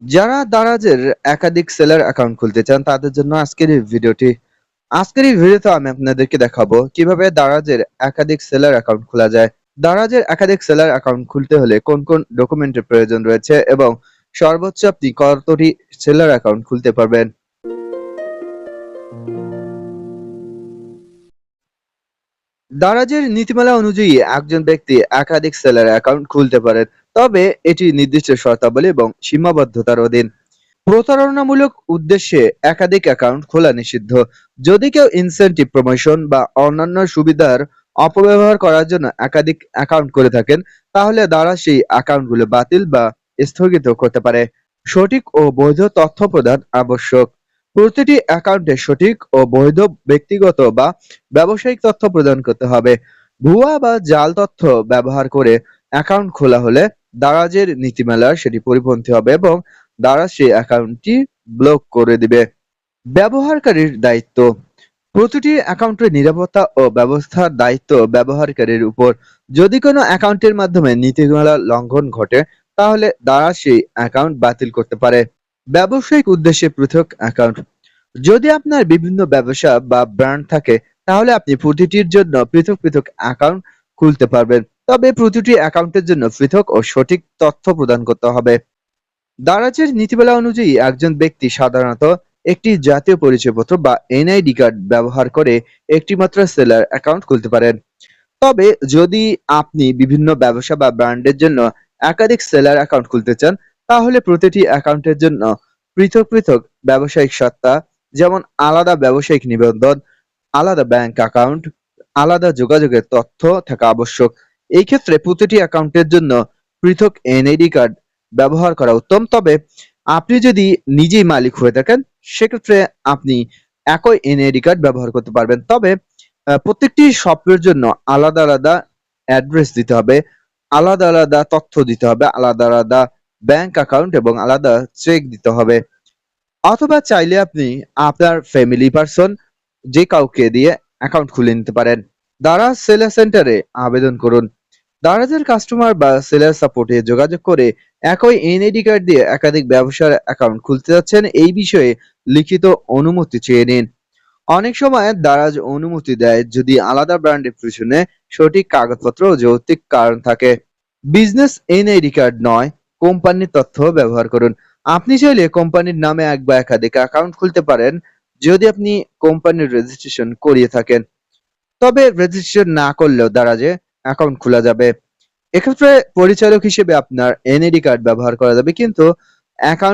যারা দারাজের একাধিক seller account খুলতে চান তাদের জন্য আজকের এই ভিডিওতে আমি আপনাদেরকে দেখাবো কিভাবে দারাজের একাধিক সেলার অ্যাকাউন্ট খোলা যায়। দারাজের একাধিক সেলার অ্যাকাউন্ট খুলতে হলে কোন কোন ডকুমেন্টের প্রয়োজন রয়েছে এবং সর্বোচ্চ আপনি কতটি সেলার অ্যাকাউন্ট খুলতে পারবেন। দারাজের নীতিমালা অনুযায়ী একজন ব্যক্তি একাধিক সেলার অ্যাকাউন্ট খুলতে পারেন, তবে এটি নির্দিষ্ট শর্তাবলী এবং সীমাবদ্ধতার অধীন। প্রতারণামূলক উদ্দেশ্যে একাধিক অ্যাকাউন্ট খোলা নিষিদ্ধ। যদি কেউ ইনসেনটিভ, প্রমোশন বা অন্যান্য সুবিধার অপব্যবহার করার জন্য একাধিক অ্যাকাউন্ট করে থাকেন, তাহলে দ্বারা সেই অ্যাকাউন্টগুলো বাতিল বা স্থগিত করতে পারে। সঠিক ও বৈধ তথ্য প্রদান আবশ্যক। প্রতিটি অ্যাকাউন্টে সঠিক ও বৈধ ব্যক্তিগত বা ব্যবসায়িক তথ্য প্রদান করতে হবে। ভুয়া বা জাল তথ্য ব্যবহার করে অ্যাকাউন্ট খোলা হলে দারাজের নীতিমালার সেটি পরিপন্থী হবে এবং দ্বারা সেই অ্যাকাউন্টটি ব্লক করে দিবে। ব্যবহারকারীর দায়িত্ব। প্রতিটি অ্যাকাউন্টের নিরাপত্তা ও ব্যবস্থার দায়িত্ব ব্যবহারকারীর উপর। যদি কোনো অ্যাকাউন্টের মাধ্যমে নীতিমালা লঙ্ঘন ঘটে, তাহলে দ্বারা সেই অ্যাকাউন্ট বাতিল করতে পারে। ব্যবসায়িক উদ্দেশ্যে পৃথক অ্যাকাউন্ট। যদি আপনার বিভিন্ন ব্যবসা বা ব্র্যান্ড থাকে, তাহলে আপনি প্রতিটির জন্য পৃথক পৃথক অ্যাকাউন্ট খুলতে পারবেন। তবে প্রতিটি অ্যাকাউন্টের জন্য পৃথক ও সঠিক তথ্য প্রদান করতে হবে। দারাজের নীতিমালা অনুযায়ী একজন ব্যক্তি সাধারণত একটি জাতীয় পরিচয়পত্র বা এনআইডি কার্ড ব্যবহার করে একটিমাত্র সেলার অ্যাকাউন্ট খুলতে পারেন। তবে যদি আপনি বিভিন্ন ব্যবসা বা ব্র্যান্ডের জন্য একাধিক সেলার অ্যাকাউন্ট খুলতে চান, তাহলে প্রতিটি অ্যাকাউন্টের জন্য পৃথক পৃথক ব্যবসায়িক সত্তা, যেমন আলাদা ব্যবসায়িক নিবন্ধন, আলাদা ব্যাংক অ্যাকাউন্ট, আলাদা যোগাযোগের তথ্য থাকা আবশ্যক। এই ক্ষেত্রে প্রতিটি অ্যাকাউন্টের জন্য পৃথক এনআইডি কার্ড ব্যবহার করা উত্তম। তবে আপনি যদি নিজেই মালিক হয়ে থাকেন, সেক্ষেত্রে আপনি একই এনআইডি কার্ড ব্যবহার করতে পারবেন। তবে প্রত্যেকটি শপের জন্য আলাদা আলাদা অ্যাড্রেস দিতে হবে, আলাদা আলাদা তথ্য দিতে হবে, আলাদা আলাদা ব্যাংক অ্যাকাউন্ট এবং আলাদা চেক দিতে হবে। অথবা চাইলে আপনি আপনার ফ্যামিলি পারসন যে কাউকে দিয়ে অ্যাকাউন্ট খুলে নিতে পারেন। দারাজ সেলার সেন্টারে আবেদন করুন। দারাজের কাস্টমার বা সেলার সাপোর্টে যোগাযোগ করে একই এনআইডি কার্ড দিয়ে একাধিক ব্যবসার অ্যাকাউন্ট খুলতে যাচ্ছেন এই বিষয়ে লিখিত অনুমতি চেয়ে নিন। অনেক সময় দারাজ অনুমতি দেয় যদি আলাদা ব্র্যান্ডের পিছনে সঠিক কাগজপত্র ও যৌক্তিক কারণ থাকে। বিজনেস এনআইডি কার্ড নয়, কোম্পানির তথ্য ব্যবহার করুন। আপনি চাইলে কোম্পানির নামে এক বা একাধিক অ্যাকাউন্ট খুলতে পারেন যদি আপনি কোম্পানির রেজিস্ট্রেশন করিয়ে থাকেন। তবে রেজিস্ট্রেশন না করলেও দারাজে অ্যাকাউন্ট খোলা যাবে। এক্ষেত্রে পরিচালক হিসেবে আপনার এনআইডি কার্ড ব্যবহার করা যাবে, কিন্তু অ্যাকাউন্ট